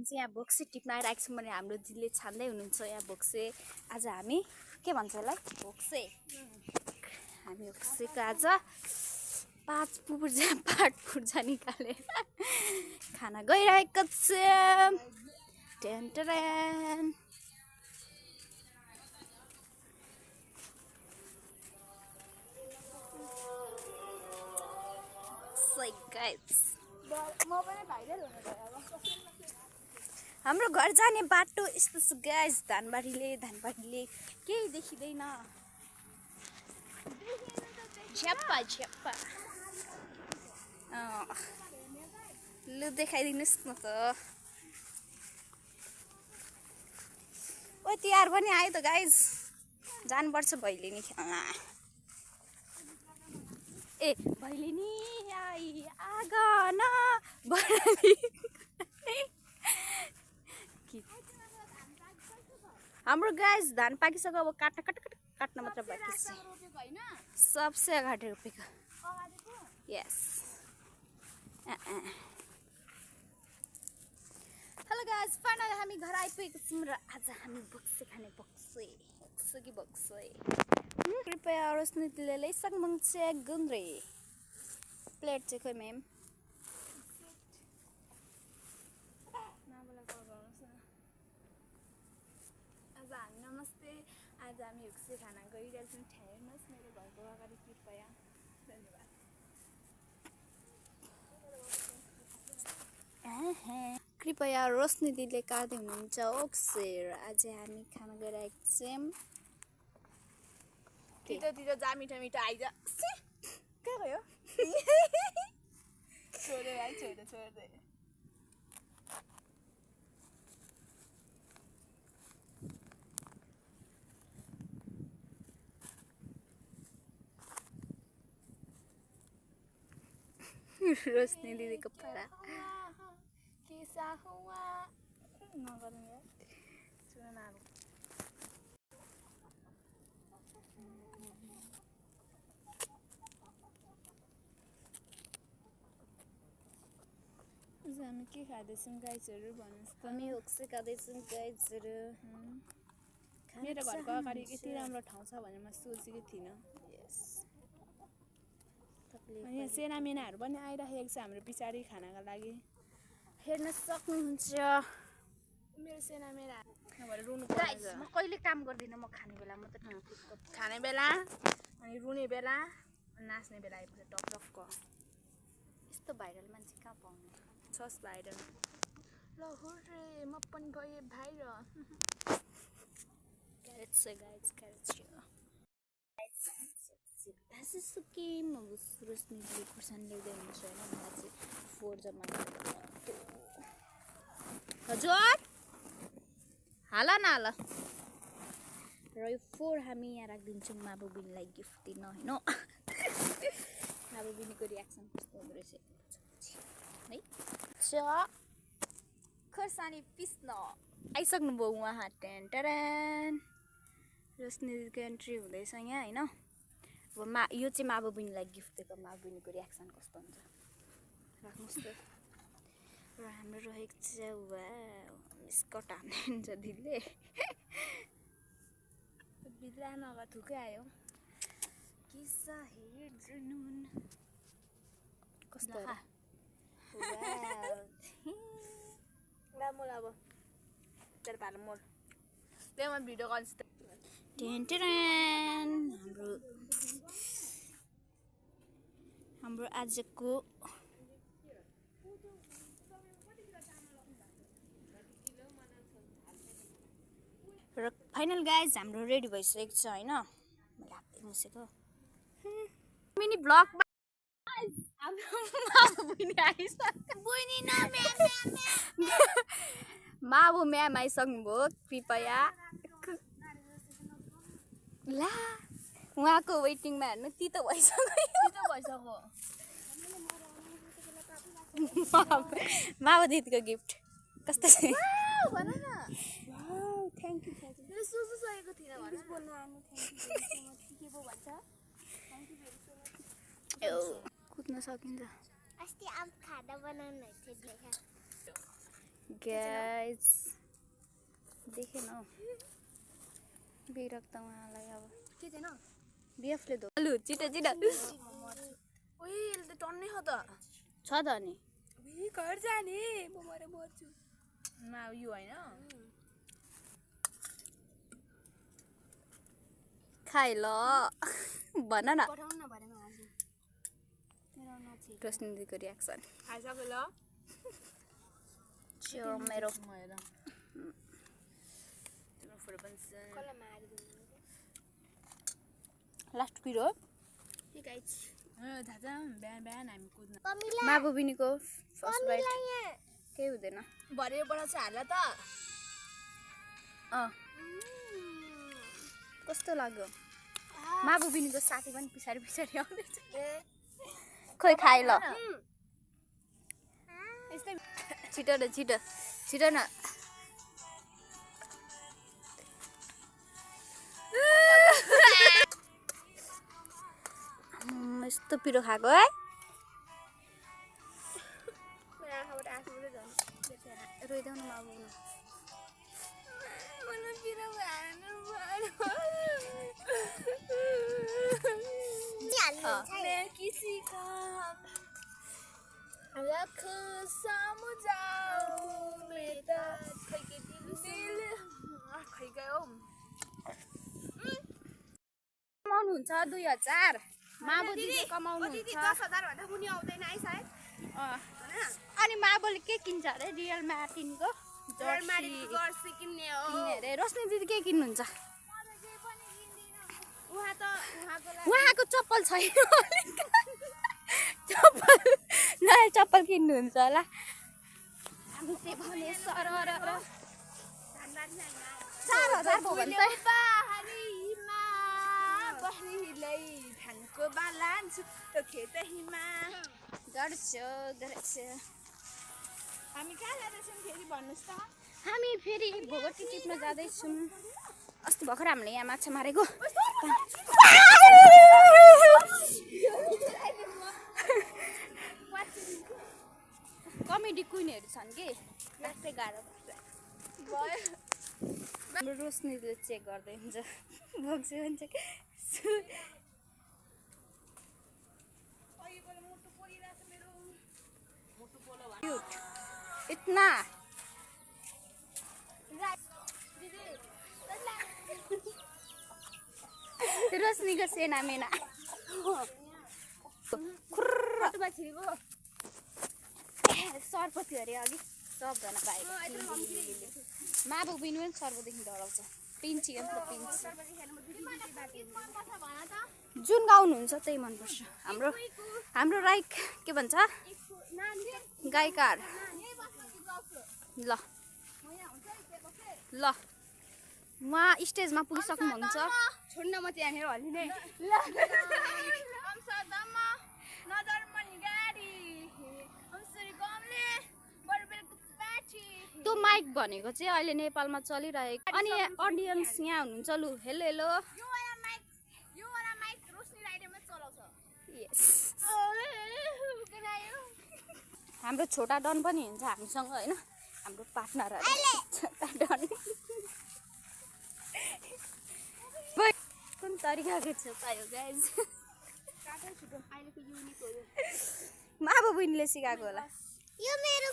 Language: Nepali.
चाहिँ यहाँ भोक्से टिप्न आइरहेको छौँ भने हाम्रो दिदीले छान्दै हुनुहुन्छ यहाँ भोक्से। आज हामी के भन्छ यसलाई भोक्से। हामी भोक्सेको आज पाट पूर्जा निकालेर खाना गइरहेको छ। टेन टेन हाम्रो घर जाने बाटो यस्तो छ गाइस। धानबारीले केही देखिँदैन। झ्याप्पा झ्याप्पा लु देखाइदिनुहोस् न त। ओ तिहार पनि आयो त गाइस, जानुपर्छ भैलेनी खेल्न। ए भैलेनी आई आगन बराली। हाम्रो गाइस धान पाकिसक्यो, अब काट्न मात्र बाँकी छ। सबसे अगाडि रोपेको। यस। हेलो गाइस, फाइनली हामी घर आइपुगेको छौँ र आज हामी भोक्से खाने। भोक्से कृपया रोशनी दिदीले सकमङ चेक गुन्द्रे प्लेट चाहिँ खोइ म्याम। आज हामी नमस्ते, आज हामी भोक्से खाना गइरहेको छौँ। हेर्नुहोस् मेरो घरको अगाडि कृपया। धन्यवाद। कृपया रोशनी दिदीले काट्दै हुनुहुन्छ ओक्से र आज हामी खाना गइरहेको छौँ। तितो जा मिठो आइज के गयो छोडे भाइ छोड्दै। रोशनी दिदीको पारा किसा हुआ नगर्नु सुन अब। आज हामी के खाँदैछौँ गाइजहरू भन्नुहोस् त। हामी भोक्से खाँदैछौँ गाइजहरू। मेरो घरको अगाडि यति राम्रो ठाउँ छ भनेर म सोचेको थिइनँ। यहाँ सेनामेनाहरू पनि आइराखेको छ हाम्रो पछाडि खानाको लागि। हेर्न सक्नुहुन्छ मेरो सेनामेना नभएर रुनु गाइस। म कहिले काम गर्दिनँ, म खाने बेला मात्रै खाने बेला अनि रुने बेला नाच्ने बेला आइपुग्छ टक्क। यस्तो भाइरल मान्छे कहाँ पाउनु छस् भाइरल। ल हुर्रे म पनि गएँ भाइरल। क्यारेट छ गाइस, क्यारेट छ। सुके म रोशनीले खुर्सानी ल्याउँदै हुनुहुन्छ होइन। मलाई चाहिँ 4 जम्मा हजुर हाल न हाल र यो 4 हामी यहाँ राखिदिन्छौँ माबुबिनीलाई गिफ्ट दिन होइन। माबुबिनीको रियाक्सन कस्तो हुँदो रहेछ है। खोर्सानी पिस्न आइसक्नुभयो उहाँ। टेन टेन रोशनी दिदीको एन्ट्री हुँदैछ यहाँ होइन। अब यो चाहिँ माबुबिनीलाई गिफ्ट दिएको। माबुबिनीको रियाक्सन कस्तो हुन्छ राख्नुहोस् त। र हाम्रो रहेको छ वा स्कट हान्दै हुन्छ दिदीले। बिल्ला नभए थुकै आयो। किस्सा हेर्नुन कस्तो मोल अब तेरो पालो मोल त्यही म भिडियो कल। टेन टेन हाम्रो आजको र फाइनल गाइज हाम्रो रेडी भइसकेको छ होइन। मैले हातै मुसेको मिनी ब्लग माबु म्याम आइसक्नुभयो। कृपया ला उहाँको वेटिङमा हेर्नु तितो भइसक्यो। माबु दिदीको गिफ्ट कस्तो छ भन न। Thank you. मेरो सोच्नु सकेको थिइनँ भन बोल्न आउनु के पो भन्छ। कुद्न सकिन्छ। अस्ति आम खाना बनाउनु थियो गाइस देखेन हौ बिरक्त उहाँलाई अब के छैन बिएफले धो लु छिटो छिटो ओइ यसले त टन्नै हो त छ त नि घर जाने म मरे मर्छु न यो होइन खाइ ल भन न पठाउनु न भरे हजुर मेरो नछि रोशनीको रियाक्सन खाइसक्यो ल त्यो मेरो हेर तिम्रो फोटो पनि छ कसलाई मारिदिनु लास्ट पिरो हे गाइस थाहा छ बिहान बिहान हामी कुद्न माबुबिनीको फर्स्ट बाइट केही हुँदैन भरे पठाउँछ हाल्ला त कस्तो लाग्यो माबुबिनीको साथी पनि पछाडि पछाडि आउँदैछ खोइ खाइ ल छिटो न छिटो छिटो न यस्तो पिरो खाएको है रोइदेऊ न माबुबिनी मैं किसी का रख सामु जाऊं बेटा खैके दिल खै गयो कमाउनुहुन्छ 2000 माबुजीले कमाउनुहुन्छ 10,000 भन्दा मुनि आउँदैन है सायद अनि माबुले के किन्छ अरे रियल मार्टिनको जर्सी किन्ने हो अरे रोशनी दिदी के किन्नुहुन्छ उहाँको चप्पल छैन चप्पल नयाँ चप्पल किन्नुहुन्छ होला हामी चाहिँ भने सर 4000 भयो भने त धानको बालान छुट्टो खेतहीमा गर्छ हामी कहाँ जाँदैछौँ फेरि भन्नुहोस् त हामी फेरि भोगटी टिप्न जाँदैछौँ अस्ति भर्खर हामीले यहाँ माछा मारेको कमेडी क्विनहरू छन् कि लास्टै गाह्रो हाम्रो रोशनीले चेक गर्दै हुन्छ भोग्छु भन्छ इतना रोशनीको सेना मेना सर्पथ्यो अरे अघि सबजना भाइको माबुबिनी पनि सर्पदेखि डराउँछ पिन्ची अन्त पिन्ची जुन गाउनुहुन्छ त्यही मनपर्छ हाम्रो राइक के भन्छ गायकार ल उहाँ स्टेजमा पुगिसक्नुहुन्छ छोड्न म त्यहाँनिर हल्लिने त्यो माइक भनेको चाहिँ अहिले नेपालमा चलिरहेको अनि अडियन्स यहाँ हुनुहुन्छ लु हेलो हेलो हाम्रो छोटा डन पनि हुन्छ हामीसँग होइन हाम्रो पार्टनरहरू छोटा डन कुन तरिकाको छोटा हो गाइज माबुबिनीले सिकाएको होला यो मेरो